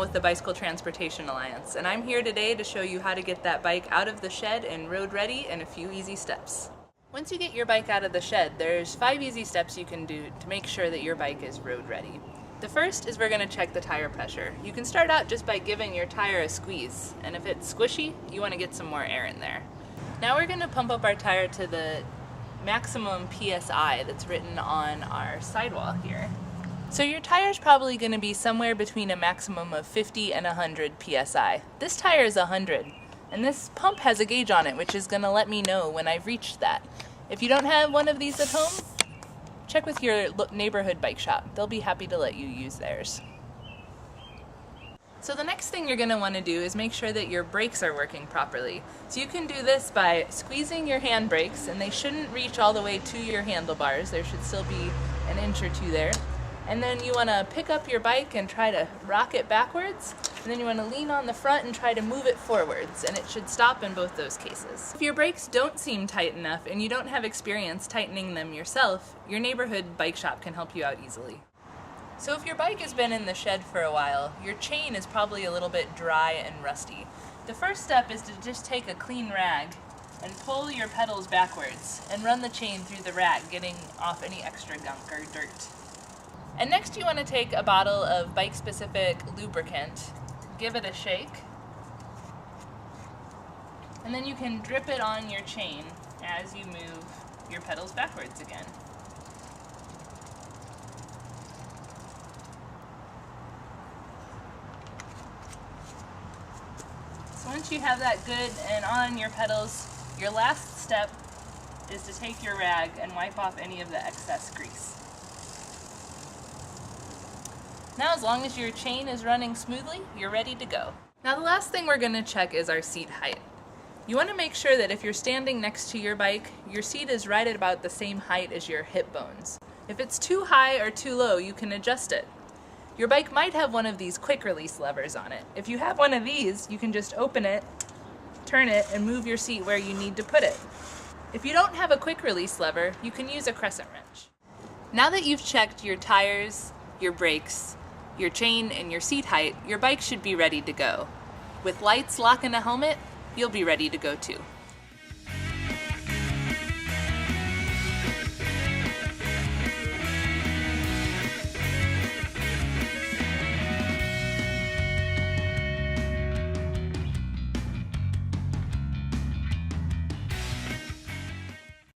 with the Bicycle Transportation Alliance, and I'm here today to show you how to get that bike out of the shed and road ready in a few easy steps. Once you get your bike out of the shed, there's 5 easy steps you can do to make sure that your bike is road ready. The first is we're going to check the tire pressure. You can start out just by giving your tire a squeeze, and if it's squishy, you want to get some more air in there. Now we're going to pump up our tire to the maximum PSI that's written on our sidewall here. So your tire's probably going to be somewhere between a maximum of 50 and 100 PSI. This tire is 100, and this pump has a gauge on it which is going to let me know when I've reached that. If you don't have one of these at home, check with your neighborhood bike shop. They'll be happy to let you use theirs. So the next thing you're going to want to do is make sure that your brakes are working properly. So you can do this by squeezing your hand brakes, and they shouldn't reach all the way to your handlebars. There should still be an inch or two there. And then you want to pick up your bike and try to rock it backwards, and then you want to lean on the front and try to move it forwards, and it should stop in both those cases. If your brakes don't seem tight enough and you don't have experience tightening them yourself, your neighborhood bike shop can help you out easily. So if your bike has been in the shed for a while, your chain is probably a little bit dry and rusty. The first step is to just take a clean rag and pull your pedals backwards and run the chain through the rag, getting off any extra gunk or dirt. And next you want to take a bottle of bike-specific lubricant, give it a shake, and then you can drip it on your chain as you move your pedals backwards again. So once you have that good and on your pedals, your last step is to take your rag and wipe off any of the excess grease. Now, as long as your chain is running smoothly, you're ready to go. Now, the last thing we're going to check is our seat height. You want to make sure that if you're standing next to your bike, your seat is right at about the same height as your hip bones. If it's too high or too low, you can adjust it. Your bike might have one of these quick release levers on it. If you have one of these, you can just open it, turn it, and move your seat where you need to put it. If you don't have a quick release lever, you can use a crescent wrench. Now that you've checked your tires, your brakes, your chain, and your seat height, your bike should be ready to go. With lights, lock, and a helmet, you'll be ready to go too.